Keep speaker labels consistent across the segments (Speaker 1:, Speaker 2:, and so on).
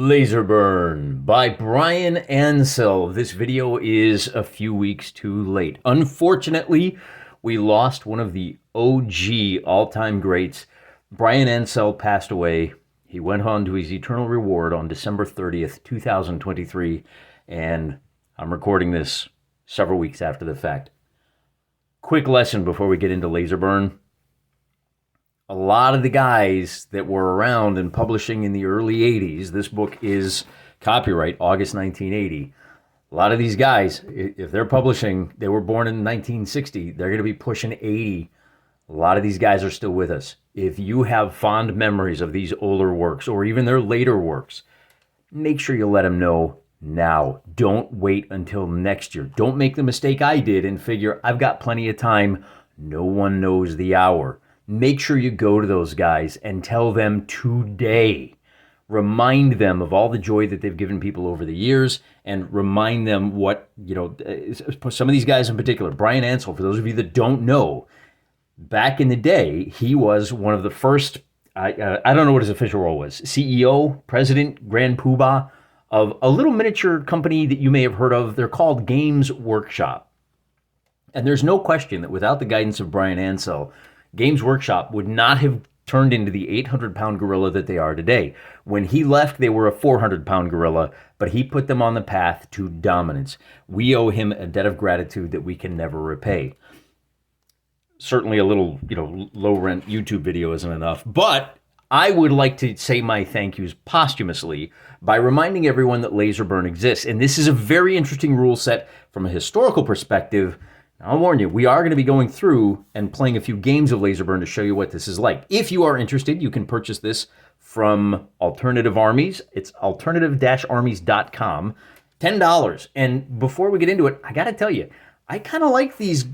Speaker 1: Laserburn by Bryan Ansell. This video is a few weeks too late. Unfortunately, we lost one of the OG all-time greats. Bryan Ansell passed away. He went on to his eternal reward on December 30th, 2023, and I'm recording this several weeks after the fact. Quick lesson before we get into Laserburn. A lot of the guys that were around and publishing in the early 80s, this book is copyright August 1980. A lot of these guys, if they're publishing, they were born in 1960, they're going to be pushing 80. A lot of these guys are still with us. If you have fond memories of these older works or even their later works, make sure you let them know now. Don't wait until next year. Don't make the mistake I did and figure, I've got plenty of time. No one knows the hour. Make sure you go to those guys and tell them today. Remind them of all the joy that they've given people over the years, and remind them what, some of these guys in particular, Bryan Ansell, for those of you that don't know, back in the day, he was one of the first, I don't know what his official role was, CEO, president, grand poobah of a little miniature company that you may have heard of. They're called Games Workshop. And there's no question that without the guidance of Bryan Ansell, Games Workshop would not have turned into the 800-pound gorilla that they are today. When he left, they were a 400-pound gorilla, but he put them on the path to dominance. We owe him a debt of gratitude that we can never repay. Certainly a little, low-rent YouTube video isn't enough, but I would like to say my thank yous posthumously by reminding everyone that Laserburn exists. And this is a very interesting rule set from a historical perspective. I'll warn you, we are going to be going through and playing a few games of Laserburn to show you what this is like. If you are interested, you can purchase this from Alternative Armies. It's alternative-armies.com. $10. And before we get into it, I got to tell you, I kind of like these.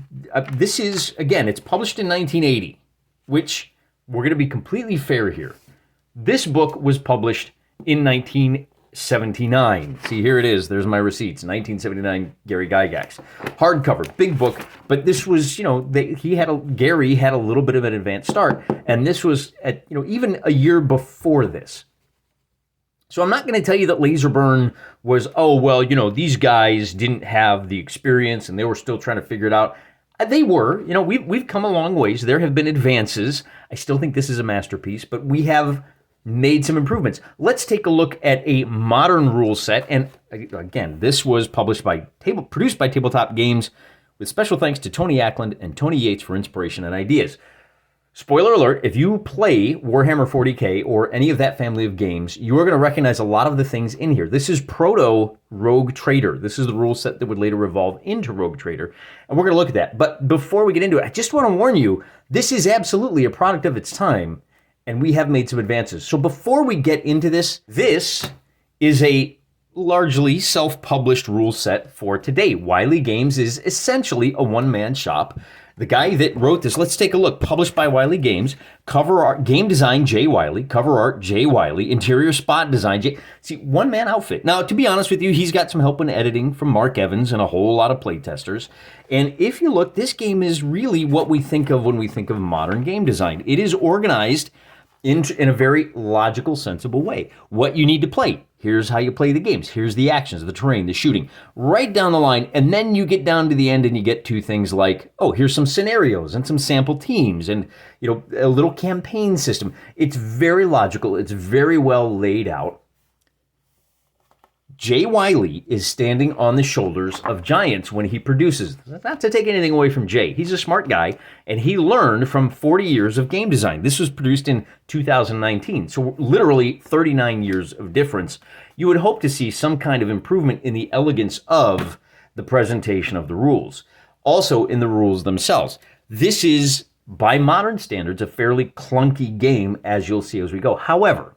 Speaker 1: This is, again, it's published in 1980, which we're going to be completely fair here. This book was published in 1979. See, here it is. There's my receipts. 1979, Gary Gygax. Hardcover, big book. But this was, Gary had a little bit of an advanced start. And this was at, even a year before this. So I'm not going to tell you that Laserburn was, these guys didn't have the experience and they were still trying to figure it out. They were, we've come a long ways. There have been advances. I still think this is a masterpiece, but we have made some improvements. Let's take a look at a modern rule set. And again, this was produced by Tabletop Games with special thanks to Tony Ackland and Tony Yates for inspiration and ideas. Spoiler alert, if you play Warhammer 40K or any of that family of games, you are going to recognize a lot of the things in here. This is proto Rogue Trader. This is the rule set that would later evolve into Rogue Trader. And we're going to look at that. But before we get into it, I just want to warn you, this is absolutely a product of its time. And we have made some advances. So before we get into this, this is a largely self-published rule set for today. Wiley Games is essentially a one-man shop. The guy that wrote this, let's take a look. Published by Wiley Games. Cover art, game design, Jay Wiley. Cover art, Jay Wiley. Interior spot design, Jay. See, one-man outfit. Now, to be honest with you, he's got some help in editing from Mark Evans and a whole lot of playtesters. And if you look, this game is really what we think of when we think of modern game design. It is organized in a very logical, sensible way. What you need to play. Here's how you play the games. Here's the actions, the terrain, the shooting. Right down the line, and then you get down to the end and you get to things like, here's some scenarios and some sample teams and, a little campaign system. It's very logical. It's very well laid out. Jay Wiley is standing on the shoulders of giants when he produces. Not to take anything away from Jay. He's a smart guy, and he learned from 40 years of game design. This was produced in 2019, so literally 39 years of difference. You would hope to see some kind of improvement in the elegance of the presentation of the rules. Also in the rules themselves. This is, by modern standards, a fairly clunky game, as you'll see as we go. However,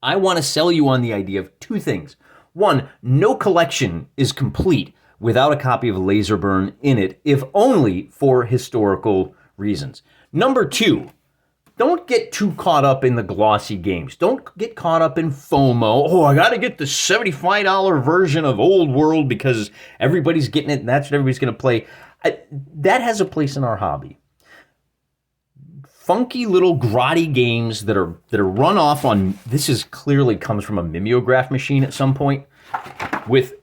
Speaker 1: I want to sell you on the idea of two things. One, no collection is complete without a copy of Laserburn in it, if only for historical reasons. Number two, don't get too caught up in the glossy games. Don't get caught up in FOMO. I got to get the $75 version of Old World because everybody's getting it and that's what everybody's going to play. That has a place in our hobby. funky little grotty games that are run off on. This is clearly comes from a mimeograph machine at some point, with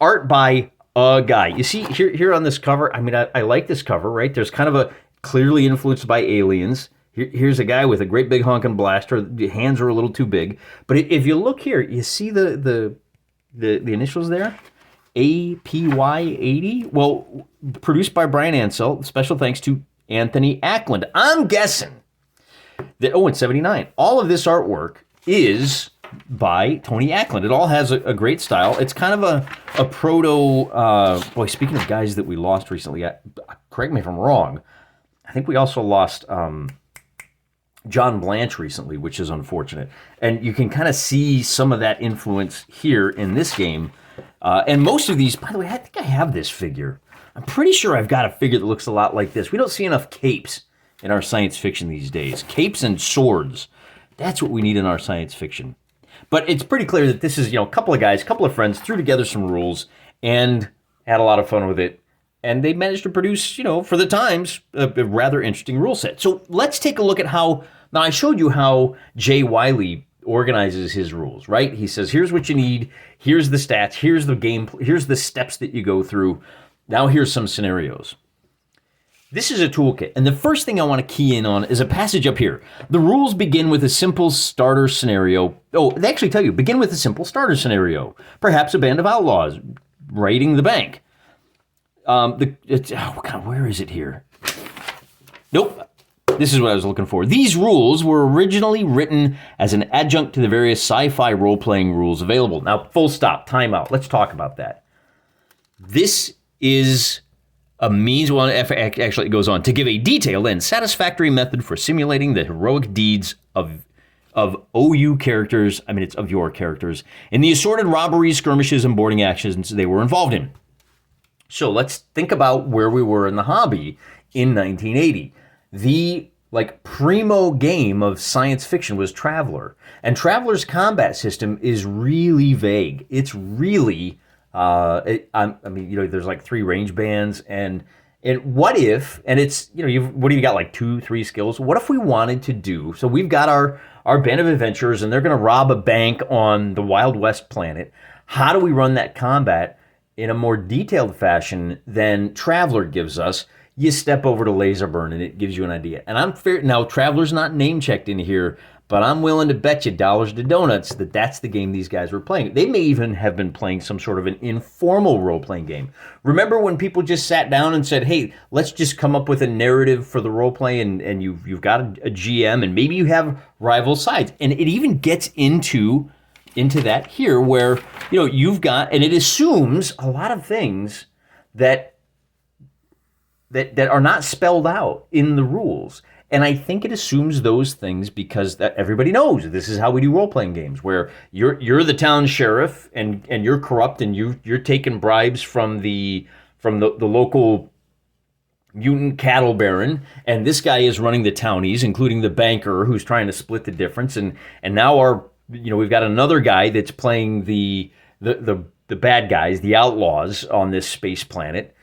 Speaker 1: art by a guy. You see here on this cover. I mean, I like this cover, right? There's kind of a clearly influenced by aliens. Here's a guy with a great big honking blaster. The hands are a little too big, but if you look here, you see the initials there. APY80. Well, produced by Bryan Ansell. Special thanks to Anthony Ackland. I'm guessing that, in 79. All of this artwork is by Tony Ackland. It all has a great style. It's kind of a proto, boy, speaking of guys that we lost recently, correct me if I'm wrong, I think we also lost John Blanche recently, which is unfortunate. And you can kind of see some of that influence here in this game. And most of these, by the way, I think I have this figure. I'm pretty sure I've got a figure that looks a lot like this. We don't see enough capes in our science fiction these days. Capes and swords. That's what we need in our science fiction. But it's pretty clear that this is, a couple of guys, a couple of friends threw together some rules and had a lot of fun with it. And they managed to produce, for the times, a rather interesting rule set. So let's take a look at how, now I showed you how Jay Wiley organizes his rules, right? He says, here's what you need, here's the stats, here's the game, here's the steps that you go through. Now here's some scenarios. This is a toolkit, and the first thing I want to key in on is a passage up here. The rules begin with a simple starter scenario. Oh, they actually tell you, begin with a simple starter scenario. Perhaps a band of outlaws raiding the bank. Oh God, where is it here? Nope. This is what I was looking for. These rules were originally written as an adjunct to the various sci-fi role-playing rules available. Now, full stop, time out. Let's talk about that. This is a means, well, actually it goes on, to give a detailed and satisfactory method for simulating the heroic deeds of OU characters, it's of your characters, in the assorted robberies, skirmishes, and boarding actions they were involved in. So let's think about where we were in the hobby in 1980. The primo game of science fiction was Traveller. And Traveller's combat system is really vague. It's really, there's 3 range bands and what if, and it's, what do you got, 2, 3 skills? What if we wanted to do, so we've got our band of adventurers and they're going to rob a bank on the Wild West planet. How do we run that combat in a more detailed fashion than Traveller gives us? You step over to Laserburn and it gives you an idea. And I'm fair now, Traveller's not name checked in here, but I'm willing to bet you dollars to donuts that that's the game these guys were playing. They may even have been playing some sort of an informal role-playing game. Remember when people just sat down and said, hey, let's just come up with a narrative for the role-play, and you've got a GM and maybe you have rival sides. And it even gets into that here where, you've got, and it assumes a lot of things that are not spelled out in the rules. And I think it assumes those things because that everybody knows this is how we do role-playing games, where you're the town sheriff and you're corrupt and you're taking bribes from the local mutant cattle baron, and this guy is running the townies, including the banker who's trying to split the difference. And now we've got another guy that's playing the bad guys, the outlaws on this space planet.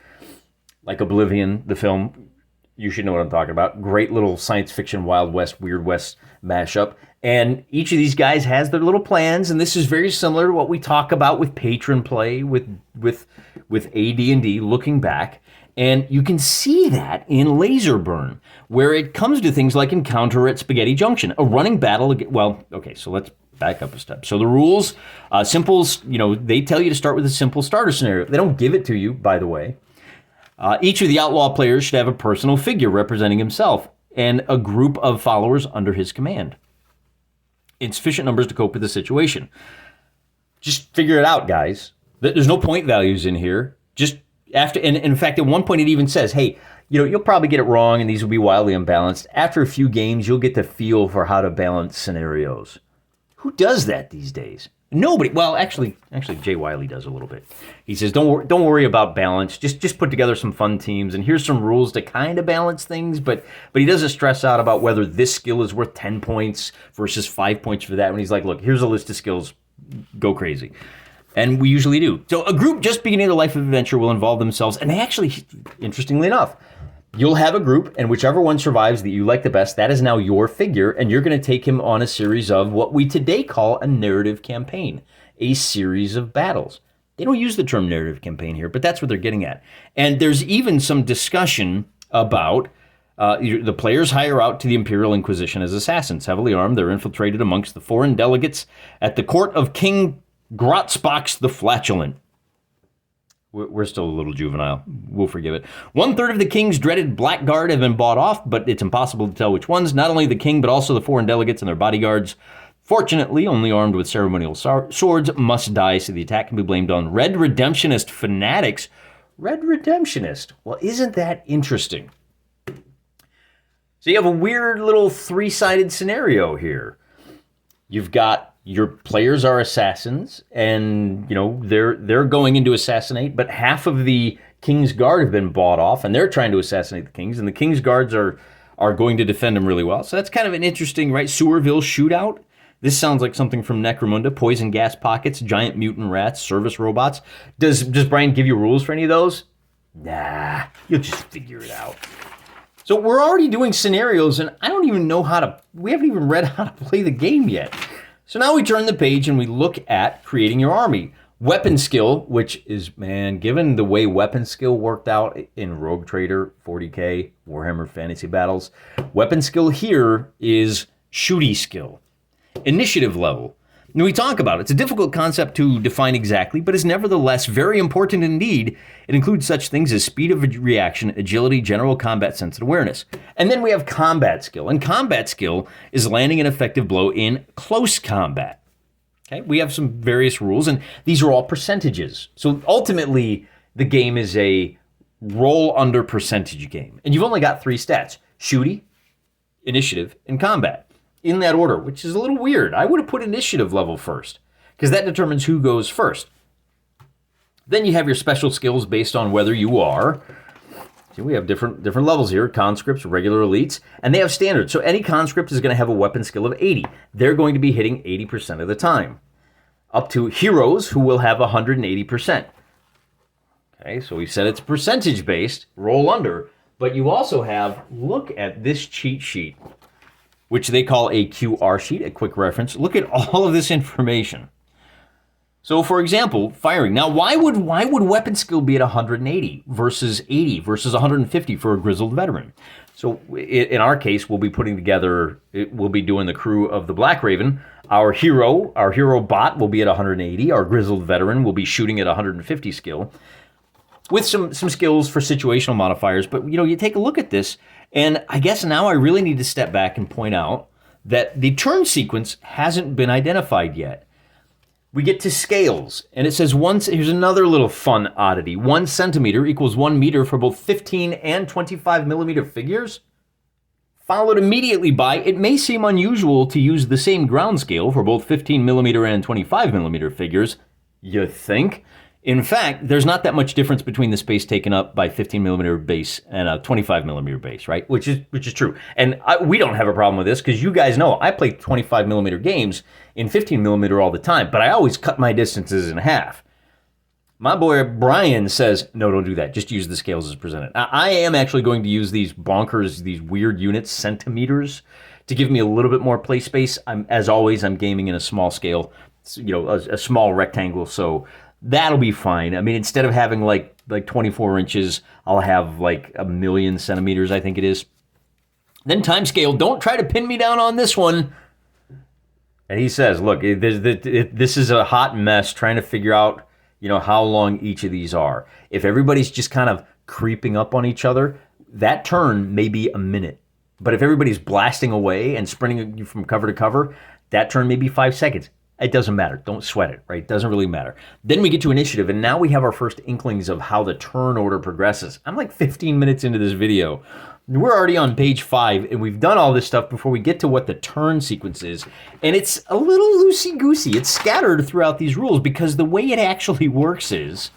Speaker 1: Like Oblivion, the film, you should know what I'm talking about. Great little science fiction, Wild West, Weird West mashup. And each of these guys has their little plans, and this is very similar to what we talk about with patron play, with AD&D, looking back. And you can see that in Laserburn, where it comes to things like Encounter at Spaghetti Junction, a running battle. Well, okay, so let's back up a step. So the rules, simples, they tell you to start with a simple starter scenario. They don't give it to you, by the way. Each of the outlaw players should have a personal figure representing himself and a group of followers under his command in sufficient numbers to cope with the situation. Just figure it out, guys. There's no point values in here. Just after, and in fact, at one point it even says, hey, you'll probably get it wrong and these will be wildly unbalanced. After a few games, you'll get the feel for how to balance scenarios. Who does that these days? Nobody. Well, actually, Jay Wiley does a little bit. He says, don't worry about balance. Just put together some fun teams, and here's some rules to kind of balance things. But he doesn't stress out about whether this skill is worth 10 points versus 5 points for that. When he's like, look, here's a list of skills. Go crazy. And we usually do. So a group just beginning their life of adventure will involve themselves, and they actually, interestingly enough, You'll have a group, and whichever one survives that you like the best, that is now your figure, and you're going to take him on a series of what we today call a narrative campaign, a series of battles. They don't use the term narrative campaign here, but that's what they're getting at. And there's even some discussion about the players hire out to the Imperial Inquisition as assassins, heavily armed. They're infiltrated amongst the foreign delegates at the court of King Grotzbox the Flatulent. We're still a little juvenile. We'll forgive it. 1/3 of the king's dreaded blackguard have been bought off, but it's impossible to tell which ones. Not only the king, but also the foreign delegates and their bodyguards, fortunately only armed with ceremonial swords, must die, so the attack can be blamed on Red Redemptionist fanatics. Red Redemptionist? Well, isn't that interesting? So you have a weird little three-sided scenario here. You've got your players are assassins, and they're going in to assassinate, but half of the King's Guard have been bought off, and they're trying to assassinate the Kings, and the King's Guards are going to defend them really well. So that's kind of an interesting, right? Sewerville shootout. This sounds like something from Necromunda. Poison gas pockets, giant mutant rats, service robots. Does Bryan give you rules for any of those? Nah, you'll just figure it out. So we're already doing scenarios, and I don't even know we haven't even read how to play the game yet. So now we turn the page and we look at creating your army. Weapon skill, which is, man, given the way weapon skill worked out in Rogue Trader, 40K, Warhammer Fantasy Battles, weapon skill here is shooty skill. Initiative level. Now we talk about it. It's a difficult concept to define exactly, but is nevertheless very important indeed. It includes such things as speed of reaction, agility, general combat sense, and awareness. And then we have combat skill. And combat skill is landing an effective blow in close combat. Okay, we have some various rules, and these are all percentages. So ultimately, the game is a roll under percentage game. And you've only got 3 stats: shooty, initiative, and combat. In that order, which is a little weird. I would have put initiative level first, because that determines who goes first. Then you have your special skills based on whether you are. See, we have different levels here: conscripts, regular elites, and they have standards. So any conscript is going to have a weapon skill of 80. They're going to be hitting 80% of the time. Up to heroes, who will have 180%. Okay, so we said it's percentage based, roll under, but you also have, look at this cheat sheet, which they call a QR sheet, a quick reference. Look at all of this information. So, for example, firing. Now, why would weapon skill be at 180 versus 80 versus 150 for a grizzled veteran? So, in our case, we'll be doing the crew of the Black Raven. Our hero bot will be at 180. Our grizzled veteran will be shooting at 150 skill, with some skills for situational modifiers. But you take a look at this, and I guess now I really need to step back and point out that the turn sequence hasn't been identified yet. We get to scales, and it says here's another little fun oddity. 1 centimeter equals 1 meter for both 15 and 25 millimeter figures. Followed immediately by, it may seem unusual to use the same ground scale for both 15 millimeter and 25 millimeter figures. You think? In fact, there's not that much difference between the space taken up by 15 millimeter base and a 25 millimeter base, right? Which is true. And we don't have a problem with this, because you guys know I play 25 millimeter games in 15 millimeter all the time, but I always cut my distances in half. My boy Bryan says, no, don't do that. Just use the scales as presented. I am actually going to use these weird units, centimeters, to give me a little bit more play space. As always, I'm gaming in a small scale, a small rectangle, so that'll be fine. I mean, instead of having like 24 inches, I'll have like 1,000,000 centimeters, I think it is. Then time scale, don't try to pin me down on this one. And he says, look, this is a hot mess trying to figure out, how long each of these are. If everybody's just kind of creeping up on each other, that turn may be a minute. But if everybody's blasting away and sprinting from cover to cover, that turn may be 5 seconds. It doesn't matter. Don't sweat it, right? It doesn't really matter. Then we get to initiative, and now we have our first inklings of how the turn order progresses. I'm like 15 minutes into this video. We're already on page 5, and we've done all this stuff before we get to what the turn sequence is. And it's a little loosey-goosey. It's scattered throughout these rules, because the way it actually works is,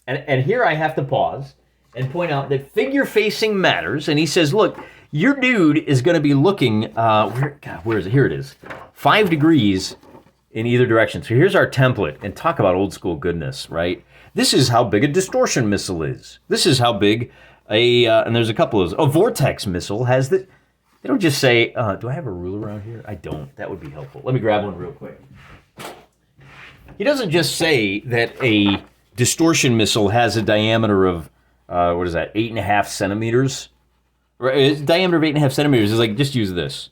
Speaker 1: and here I have to pause and point out that figure facing matters. And he says, look, your dude is going to be looking, where is it? Here it is. 5 degrees in either direction. So here's our template, and talk about old school goodness, right? This is how big a distortion missile is. This is how big And there's a couple of those. A vortex missile has the. They don't just say, do I have a ruler around here? I don't. That would be helpful. Let me grab one real quick. He doesn't just say that a distortion missile has a diameter of, 8.5 centimeters? A diameter of 8.5 centimeters is like, just use this.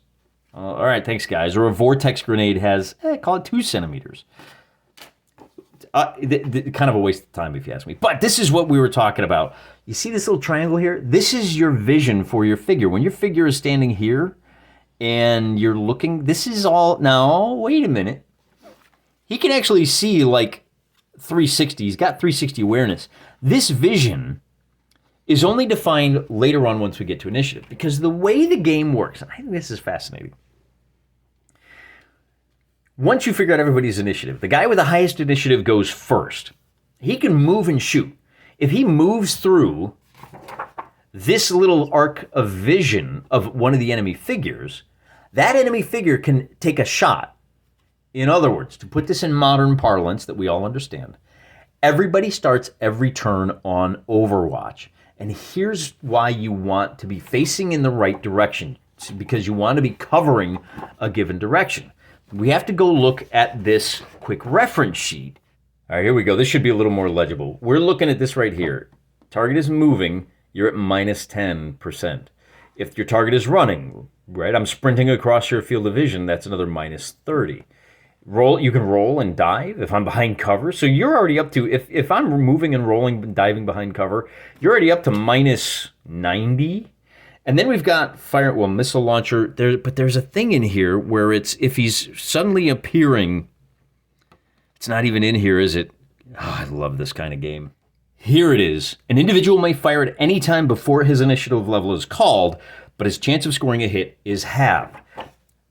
Speaker 1: All right, thanks, guys. Or a vortex grenade has, call it 2 centimeters. Kind of a waste of time, if you ask me. But this is what we were talking about. You see this little triangle here? This is your vision for your figure. When your figure is standing here and you're looking, this is all... Now, wait a minute. He can actually see like 360. He's got 360 awareness. This vision is only defined later on once we get to initiative. Because the way the game works, and I think this is fascinating. Once you figure out everybody's initiative, the guy with the highest initiative goes first. He can move and shoot. If he moves through this little arc of vision of one of the enemy figures, that enemy figure can take a shot. In other words, to put this in modern parlance that we all understand, everybody starts every turn on Overwatch. And here's why you want to be facing in the right direction. It's because you want to be covering a given direction. We have to go look at this quick reference sheet. All right, here we go. This should be a little more legible. We're looking at this right here. Target is moving, you're at minus 10%. If your target is running, right, I'm sprinting across your field of vision, that's another minus 30. You can roll and dive if I'm behind cover. So you're already up to, if I'm moving and rolling and diving behind cover, you're already up to minus 90. And then we've got missile launcher. But there's a thing in here where it's, if he's suddenly appearing, it's not even in here, is it? Oh, I love this kind of game. Here it is. An individual may fire at any time before his initiative level is called, but his chance of scoring a hit is halved.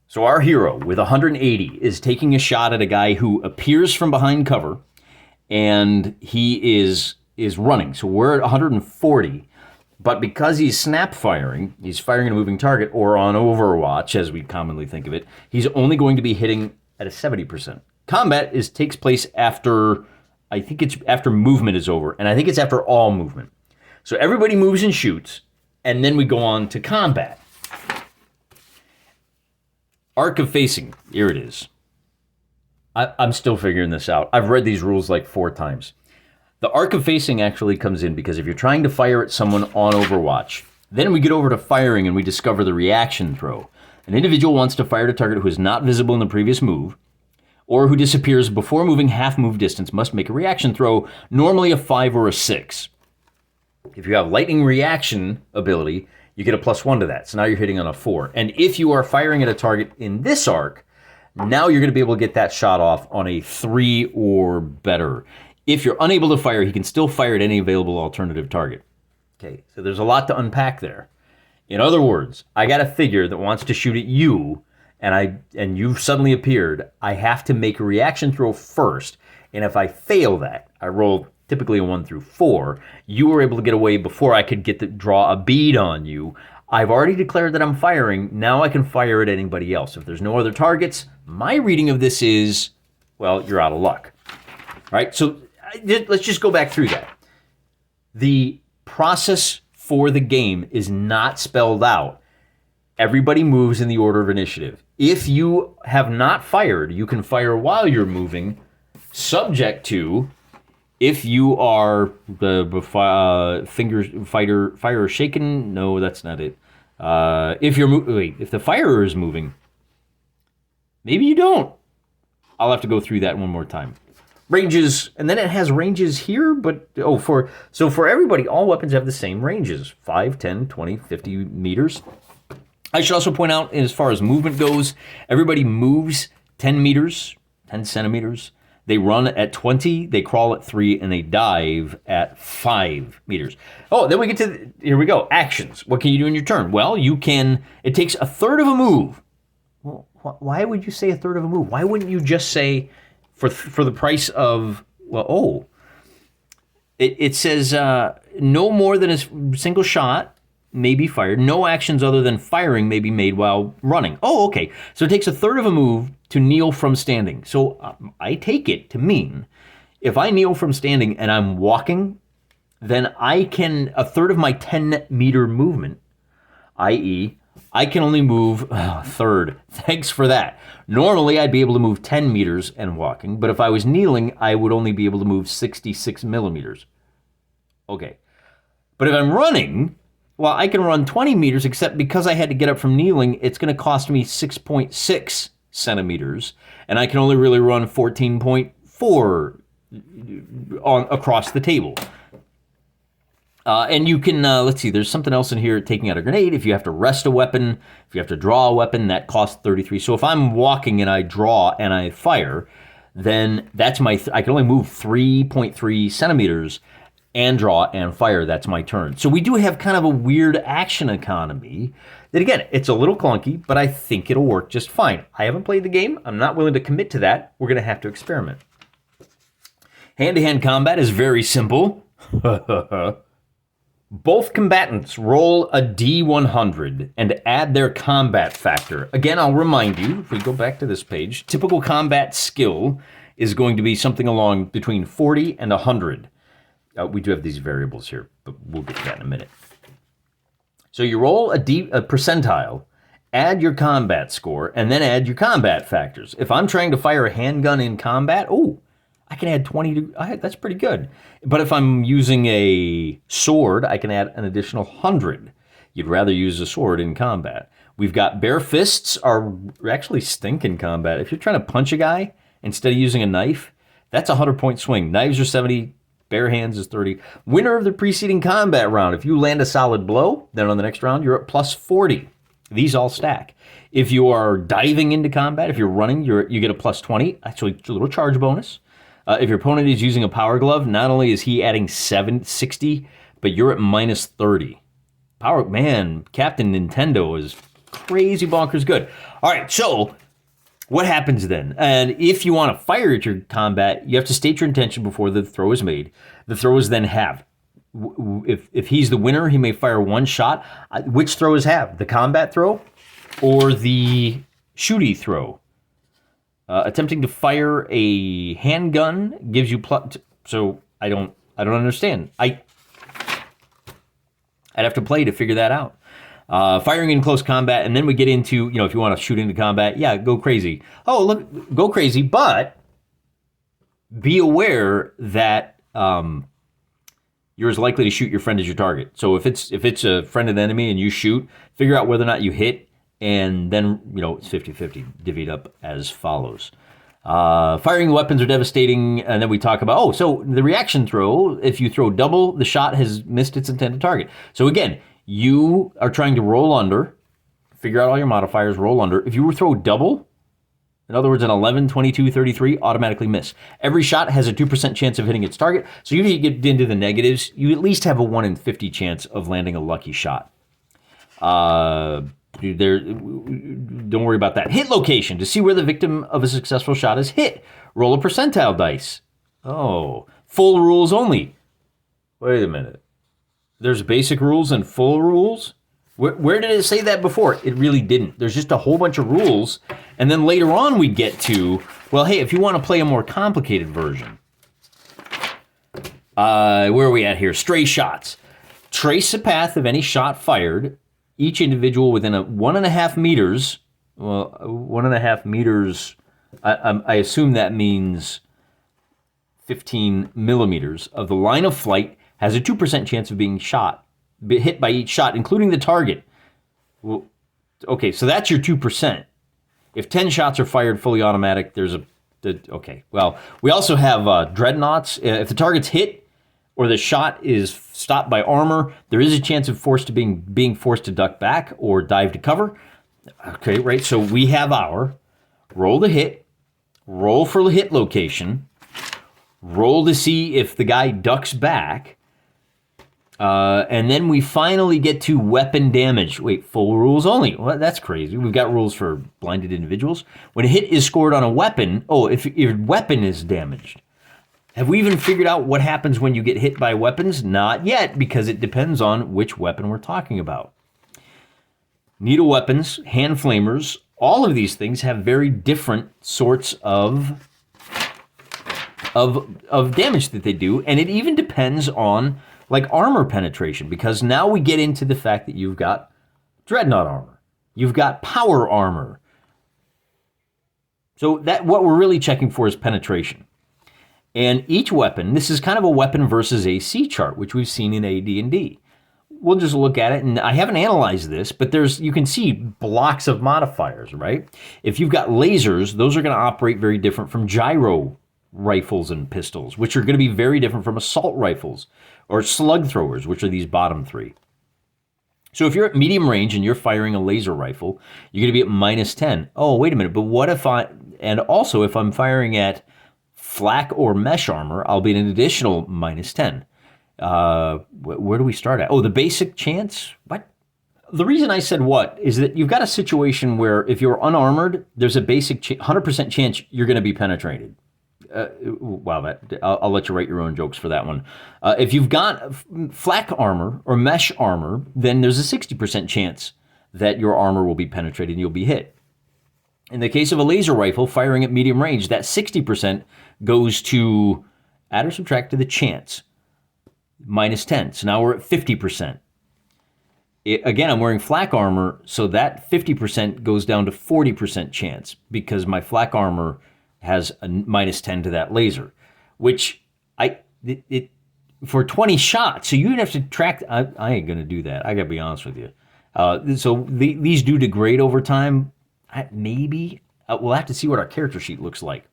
Speaker 1: So our hero with 180 is taking a shot at a guy who appears from behind cover, and he is running. So we're at 140. But because he's snap firing, he's firing at a moving target, or on Overwatch, as we commonly think of it, he's only going to be hitting at a 70%. Combat takes place after, I think it's after movement is over, and I think it's after all movement. So everybody moves and shoots, and then we go on to combat. Arc of facing, here it is. I'm still figuring this out. I've read these rules like 4 times. The arc of facing actually comes in because if you're trying to fire at someone on Overwatch, then we get over to firing and we discover the reaction throw. An individual wants to fire at a target who is not visible in the previous move, or who disappears before moving half move distance must make a reaction throw, normally a 5 or a 6. If you have lightning reaction ability, you get a +1 to that. So now you're hitting on a 4. And if you are firing at a target in this arc, now you're going to be able to get that shot off on a 3 or better. If you're unable to fire, he can still fire at any available alternative target. Okay, so there's a lot to unpack there. In other words, I got a figure that wants to shoot at you, and you've suddenly appeared. I have to make a reaction throw first, and if I fail that, I roll typically a 1 through 4. You were able to get away before I could draw a bead on you. I've already declared that I'm firing. Now I can fire at anybody else. If there's no other targets, my reading of this is, well, you're out of luck. All right, so let's just go back through that. The process for the game is not spelled out. Everybody moves in the order of initiative. If you have not fired, you can fire while you're moving, subject to, if you are the fire shaken, no, that's not it. If the firer is moving, maybe you don't. I'll have to go through that one more time. Ranges, and then it has ranges here, but for everybody, all weapons have the same ranges: 5, 10, 20, 50 meters. I should also point out, as far as movement goes, everybody moves 10 meters, 10 centimeters. They run at 20, they crawl at 3, and they dive at 5 meters. Oh, then we get to, here we go, actions. What can you do in your turn? Well, it takes a third of a move. Well, why would you say a third of a move? Why wouldn't you just say, for the price of, it says no more than a single shot may be fired. No actions other than firing may be made while running. Oh, okay. So it takes a third of a move to kneel from standing. So I take it to mean if I kneel from standing and I'm walking, then I can, a third of my 10-meter movement, i.e., I can only move a third. Thanks for that. Normally, I'd be able to move 10 meters and walking, but if I was kneeling, I would only be able to move 66 millimeters. Okay. But if I'm running, well, I can run 20 meters, except because I had to get up from kneeling, it's going to cost me 6.6 centimeters, and I can only really run 14.4 across the table. And you can, let's see, there's something else in here, taking out a grenade. If you have to rest a weapon, if you have to draw a weapon, that costs 33. So if I'm walking and I draw and I fire, then that's I can only move 3.3 centimeters and draw and fire. That's my turn. So we do have kind of a weird action economy that, again, it's a little clunky, but I think it'll work just fine. I haven't played the game. I'm not willing to commit to that. We're going to have to experiment. Hand-to-hand combat is very simple. Both combatants roll a D100 and add their combat factor. Again, I'll remind you, if we go back to this page, typical combat skill is going to be something along between 40 and 100. We do have these variables here, but we'll get to that in a minute. So you roll a percentile, add your combat score, and then add your combat factors. If I'm trying to fire a handgun in combat, I can add 20 that's pretty good. But if I'm using a sword, I can add an additional 100. You'd rather use a sword in combat. We've got bare fists are actually stink in combat. If you're trying to punch a guy instead of using a knife, that's a 100-point swing. Knives are 70, bare hands is 30. Winner of the preceding combat round. If you land a solid blow, then on the next round, you're at plus 40. These all stack. If you are diving into combat, if you're running, you get a plus 20. Actually, a little charge bonus. If your opponent is using a power glove, not only is he adding 60, but you're at minus 30. Captain Nintendo is crazy bonkers good. All right, so what happens then? And if you want to fire at your combat, you have to state your intention before the throw is made. The throw is then halved. If he's the winner, he may fire one shot. Which throws halved? The combat throw or the shooty throw? Attempting to fire a handgun gives you so I don't understand. I'd have to play to figure that out. Firing in close combat, and then we get into, if you want to shoot into combat, yeah, go crazy. Oh, look, go crazy, but be aware that you're as likely to shoot your friend as your target. So if it's a friend of the enemy and you shoot, figure out whether or not you hit. And then, it's 50-50, divvied up as follows. Firing weapons are devastating, and then we talk about, so the reaction throw, if you throw double, the shot has missed its intended target. So again, you are trying to roll under, figure out all your modifiers, roll under. If you throw double, in other words, an 11, 22, 33, automatically miss. Every shot has a 2% chance of hitting its target, so if you get into the negatives, you at least have a 1 in 50 chance of landing a lucky shot. Don't worry about that. Hit location. To see where the victim of a successful shot is hit, roll a percentile dice. Oh, full rules only. Wait a minute. There's basic rules and full rules? Where did it say that before? It really didn't. There's just a whole bunch of rules. And then later on we get to, well, hey, if you want to play a more complicated version. Where are we at here? Stray shots. Trace the path of any shot fired. Each individual within 1.5 meters, 1.5 meters, I assume that means 15 millimeters of the line of flight has a 2% chance of being hit by each shot, including the target. Well, okay, so that's your 2%. If 10 shots are fired fully automatic, okay. Well, we also have dreadnoughts. If the target's hit, or the shot is stopped by armor, there is a chance of being forced to duck back or dive to cover. Okay, right, so we have our roll to hit, roll for the hit location, roll to see if the guy ducks back, and then we finally get to weapon damage. Wait, full rules only. Well, that's crazy. We've got rules for blinded individuals. When a hit is scored on a weapon, if your weapon is damaged. Have we even figured out what happens when you get hit by weapons? Not yet, because it depends on which weapon we're talking about. Needle weapons, hand flamers, all of these things have very different sorts of damage that they do, and it even depends on like armor penetration, because now we get into the fact that you've got dreadnought armor, you've got power armor. So that what we're really checking for is penetration. And each weapon, this is kind of a weapon versus AC chart, which we've seen in AD&D. We'll just look at it, and I haven't analyzed this, but you can see blocks of modifiers, right? If you've got lasers, those are going to operate very different from gyro rifles and pistols, which are going to be very different from assault rifles or slug throwers, which are these bottom three. So if you're at medium range and you're firing a laser rifle, you're going to be at -10. Oh, wait a minute, but what if and also if I'm firing at flak or mesh armor, I'll be at an additional -10. Where do we start at? Oh, the basic chance? What? The reason I said what is that you've got a situation where if you're unarmored, there's a basic 100% chance you're going to be penetrated. Wow, I'll let you write your own jokes for that one. If you've got flak armor or mesh armor, then there's a 60% chance that your armor will be penetrated and you'll be hit. In the case of a laser rifle firing at medium range, that 60% goes to add or subtract to the chance, -10. So now we're at 50%. Again, I'm wearing flak armor, so that 50% goes down to 40% chance because my flak armor has a -10 to that laser, which for 20 shots. So you'd have to track. I ain't gonna do that. I gotta be honest with you. These do degrade over time. Maybe we'll have to see what our character sheet looks like.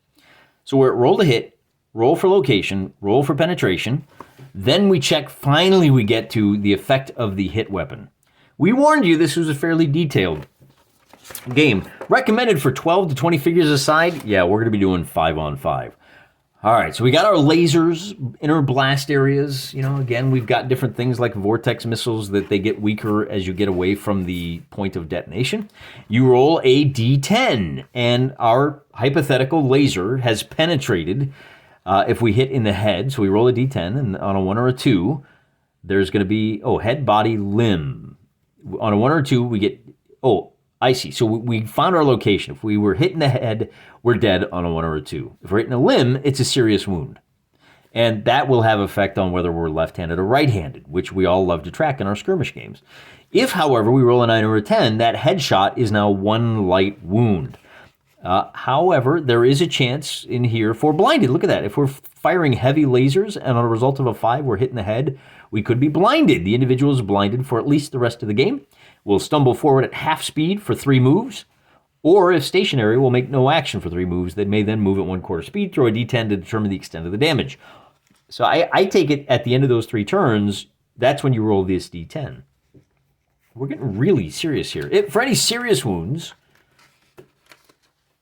Speaker 1: So we're at roll to hit, roll for location, roll for penetration. Then we check. Finally, we get to the effect of the hit weapon. We warned you this was a fairly detailed game. Recommended for 12 to 20 figures a side. Yeah, we're going to be doing 5-on-5. All right, so we got our lasers, inner blast areas. Again, we've got different things like vortex missiles that they get weaker as you get away from the point of detonation. You roll a D10, and our hypothetical laser has penetrated if we hit in the head. So we roll a D10, and on a 1 or a 2, there's going to be, head, body, limb. On a 1 or a 2, we get, I see. So we found our location. If we were hit in the head, we're dead on a 1 or a 2. If we're hit in a limb, it's a serious wound. And that will have effect on whether we're left-handed or right-handed, which we all love to track in our skirmish games. If, however, we roll a 9 or a 10, that headshot is now 1 light wound. However, there is a chance in here for blinded. Look at that. If we're firing heavy lasers and on a result of a 5, we're hit in the head, we could be blinded. The individual is blinded for at least the rest of the game. We'll stumble forward at half speed for 3 moves, or if stationary, we'll make no action for 3 moves. They may then move at 1/4 speed, throw a D10 to determine the extent of the damage. So I take it at the end of those 3 turns, that's when you roll this D10. We're getting really serious here. For any serious wounds,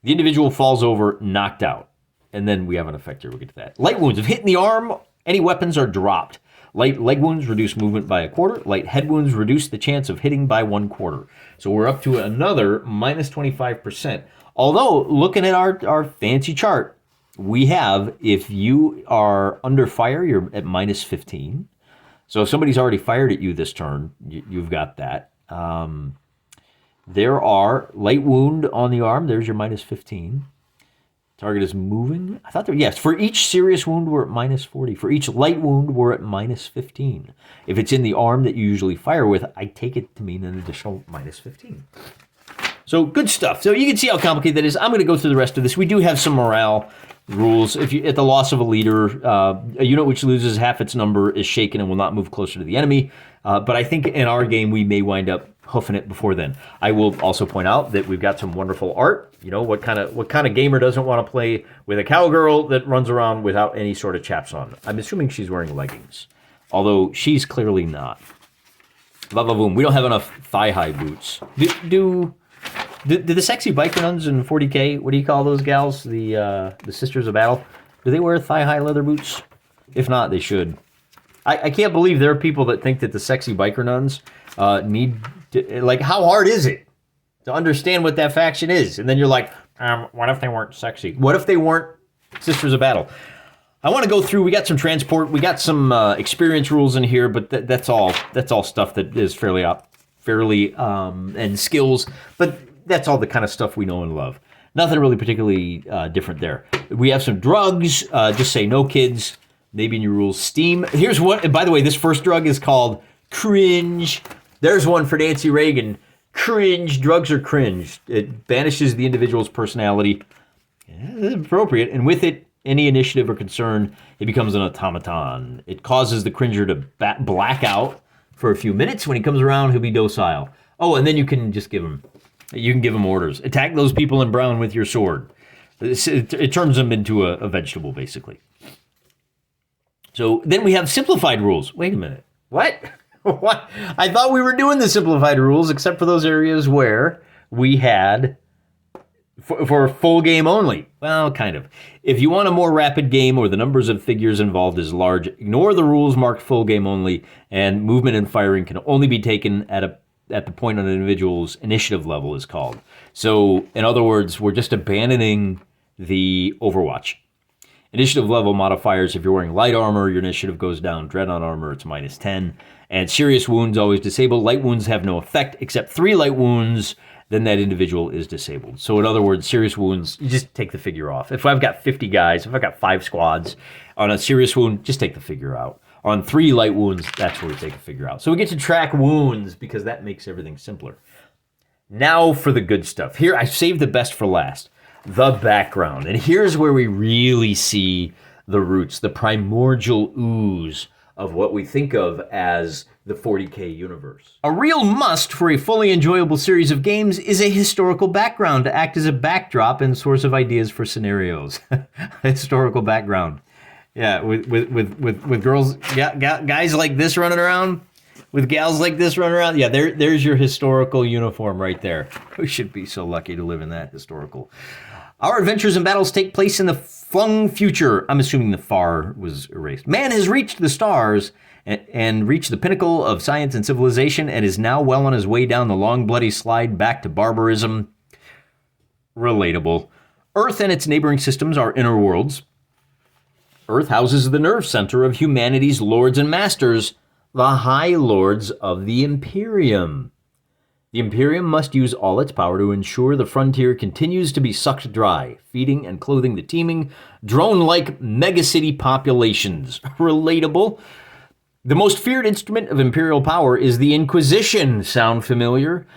Speaker 1: the individual falls over, knocked out. And then we have an effect here. We'll get to that. Light wounds. If hit in the arm, any weapons are dropped. Light leg wounds reduce movement by 1/4. Light head wounds reduce the chance of hitting by 1/4. So we're up to another -25%. Although, looking at our fancy chart, we have, if you are under fire, you're at -15. So if somebody's already fired at you this turn, you've got that. There are light wound on the arm. There's your -15. Target is moving. I thought yes, for each serious wound, we're at -40. For each light wound, we're at -15. If it's in the arm that you usually fire with, I take it to mean an additional -15. So good stuff. So you can see how complicated that is. I'm going to go through the rest of this. We do have some morale rules. If you at the loss of a leader, a unit which loses half its number is shaken and will not move closer to the enemy. But I think in our game, we may wind up hoofing it before then. I will also point out that we've got some wonderful art. What kind of gamer doesn't want to play with a cowgirl that runs around without any sort of chaps on? I'm assuming she's wearing leggings, although she's clearly not. Boom. We don't have enough thigh-high boots. Do the sexy biker nuns in 40K, what do you call those gals? The Sisters of Battle? Do they wear thigh-high leather boots? If not, they should. I can't believe there are people that think that the sexy biker nuns need to, like, how hard is it to understand what that faction is? And then you're like, what if they weren't sexy? What if they weren't Sisters of Battle? I want to go through, we got some transport, we got some experience rules in here, but that's all stuff that is fairly and skills, but that's all the kind of stuff we know and love. Nothing really particularly different there. We have some drugs, just say no kids. maybe in your rules. Steam. Here's what, by the way, this first drug is called cringe. There's one for Nancy Reagan. Cringe. Drugs are cringe. It banishes the individual's personality. Appropriate. And with it, any initiative or concern, it becomes an automaton. It causes the cringer to black out for a few minutes. When he comes around, he'll be docile. Oh, and then you can just give him orders. Attack those people in brown with your sword. It turns them into a vegetable, basically. So then we have simplified rules. Wait a minute. What? What? I thought we were doing the simplified rules, except for those areas where we had for full game only. Well, kind of. If you want a more rapid game or the numbers of figures involved is large, ignore the rules marked full game only, and movement and firing can only be taken at the point on an individual's initiative level is called. So, in other words, we're just abandoning the Overwatch. Initiative level modifiers, if you're wearing light armor, your initiative goes down. Dreadnought armor, it's -10. And serious wounds always disabled. Light wounds have no effect except 3 light wounds. Then that individual is disabled. So in other words, serious wounds, you just take the figure off. If I've got 50 guys, if I've got 5 squads, on a serious wound, just take the figure out. On 3 light wounds, that's where we take a figure out. So we get to track wounds because that makes everything simpler. Now for the good stuff. Here, I saved the best for last. The background. And here's where we really see the roots, the primordial ooze of what we think of as the 40K universe. A real must for a fully enjoyable series of games is a historical background to act as a backdrop and source of ideas for scenarios. Historical background. Yeah, with girls, guys like this running around, with gals like this running around. Yeah, there's your historical uniform right there. We should be so lucky to live in that historical. Our adventures and battles take place in the flung future. I'm assuming the far was erased. Man has reached the stars and reached the pinnacle of science and civilization and is now well on his way down the long, bloody slide back to barbarism. Relatable. Earth and its neighboring systems are inner worlds. Earth houses the nerve center of humanity's lords and masters, the High Lords of the Imperium. The Imperium must use all its power to ensure the frontier continues to be sucked dry, feeding and clothing the teeming, drone-like megacity populations. Relatable. The most feared instrument of imperial power is the Inquisition. Sound familiar?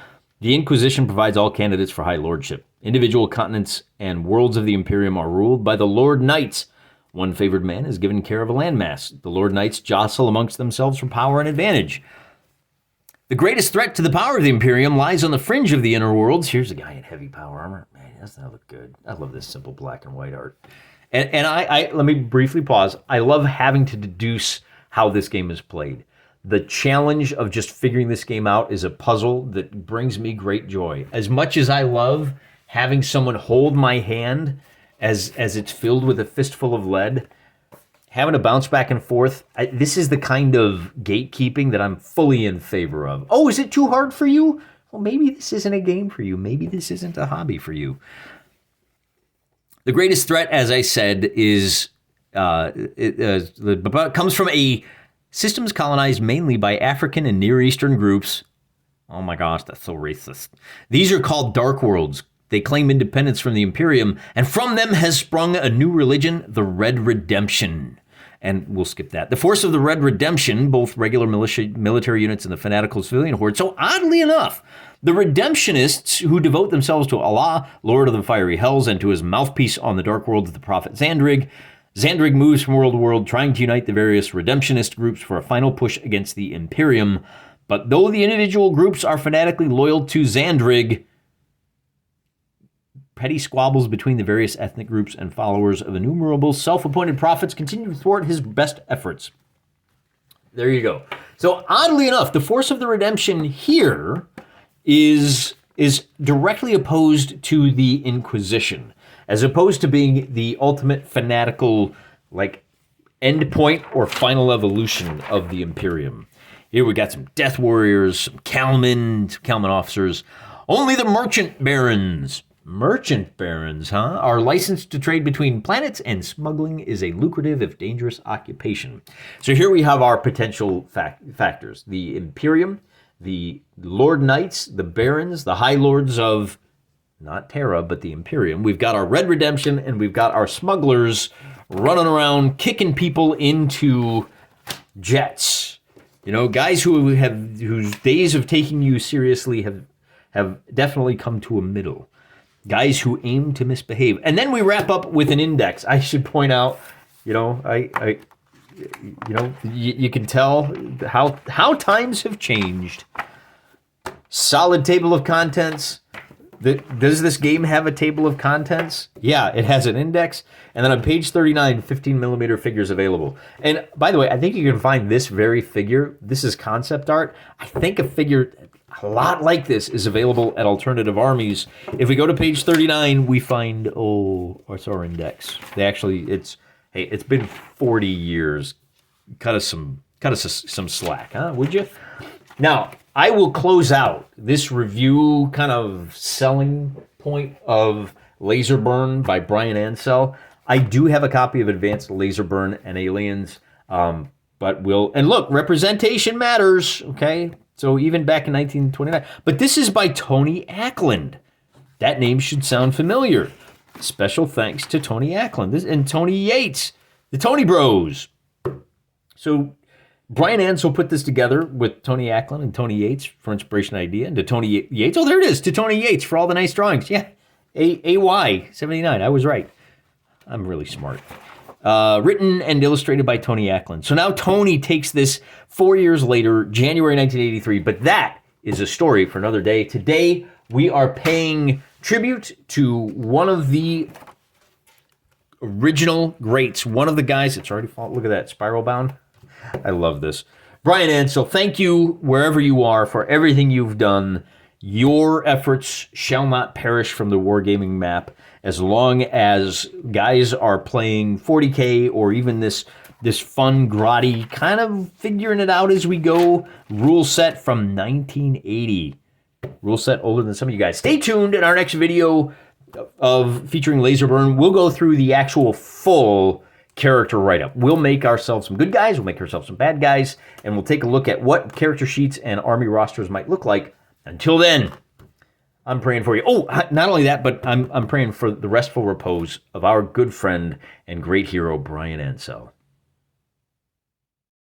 Speaker 1: The Inquisition provides all candidates for high lordship. Individual continents and worlds of the Imperium are ruled by the Lord Knights. One favored man is given care of a landmass. The Lord Knights jostle amongst themselves for power and advantage. The greatest threat to the power of the Imperium lies on the fringe of the inner worlds. Here's a guy in heavy power armor. Man, doesn't that look good? I love this simple black and white art. And I let me briefly pause. I love having to deduce how this game is played. The challenge of just figuring this game out is a puzzle that brings me great joy. As much as I love having someone hold my hand as it's filled with a fistful of lead, having to bounce back and forth, this is the kind of gatekeeping that I'm fully in favor of. Oh, is it too hard for you? Well, maybe this isn't a game for you. Maybe this isn't a hobby for you. The greatest threat, as I said, is comes from a systems colonized mainly by African and Near Eastern groups. Oh my gosh, that's so racist. These are called Dark Worlds. They claim independence from the Imperium, and from them has sprung a new religion, the Red Redemption. And we'll skip that. The force of the Red Redemption, both regular military units and the fanatical civilian horde. So oddly enough, the Redemptionists who devote themselves to Allah, Lord of the Fiery Hells, and to his mouthpiece on the Dark World, the Prophet Xandrig. Xandrig moves from world to world, trying to unite the various Redemptionist groups for a final push against the Imperium. But though the individual groups are fanatically loyal to Xandrig, petty squabbles between the various ethnic groups and followers of innumerable self-appointed prophets continue to thwart his best efforts. There you go. So oddly enough, the force of the redemption here is directly opposed to the Inquisition, as opposed to being the ultimate fanatical, like, end point or final evolution of the Imperium. Here we got some Death Warriors, some Kalman officers. Only the Merchant Barons. Merchant Barons, huh? Are licensed to trade between planets, and smuggling is a lucrative, if dangerous, occupation. So here we have our potential factors. The Imperium, the Lord Knights, the Barons, the High Lords of, not Terra, but the Imperium. We've got our Red Redemption, and we've got our smugglers running around kicking people into jets. You know, guys whose days of taking you seriously have definitely come to a middle. Guys who aim to misbehave. And then we wrap up with an index. I should point out, you know, you can tell how times have changed. Solid table of contents. Does this game have a table of contents? Yeah, it has an index. And then on page 39, 15 millimeter figures available. And by the way, I think you can find this very figure. This is concept art. I think a figure a lot like this is available at Alternative Armies. If we go to page 39, we find, what's our index? It's been 40 years. Cut us some slack, huh? Would you? Now, I will close out this review kind of selling point of Laserburn by Bryan Ansell. I do have a copy of Advanced Laserburn and Aliens, and look, representation matters, okay? So even back in 1929. But this is by Tony Ackland. That name should sound familiar. Special thanks to Tony Ackland and Tony Yates, the Tony Bros. So Bryan Ansell put this together with Tony Ackland and Tony Yates for inspiration idea. And to Tony Yates, there it is, to Tony Yates for all the nice drawings. Yeah, AY79, I was right. I'm really smart. Written and illustrated by Tony Ackland. So now Tony takes this 4 years later, January 1983, but that is a story for another day. Today, we are paying tribute to one of the original greats, one of the guys, it's already fallen, look at that, spiral bound. I love this. Bryan Ansell, thank you wherever you are for everything you've done. Your efforts shall not perish from the Wargaming map as long as guys are playing 40K or even this fun, grotty, kind of figuring it out as we go, rule set from 1980. Rule set older than some of you guys. Stay tuned in our next video of featuring Laserburn. We'll go through the actual full character write-up. We'll make ourselves some good guys, we'll make ourselves some bad guys, and we'll take a look at what character sheets and army rosters might look like. Until then, I'm praying for you. Oh, not only that, but I'm praying for the restful repose of our good friend and great hero, Bryan Ansell.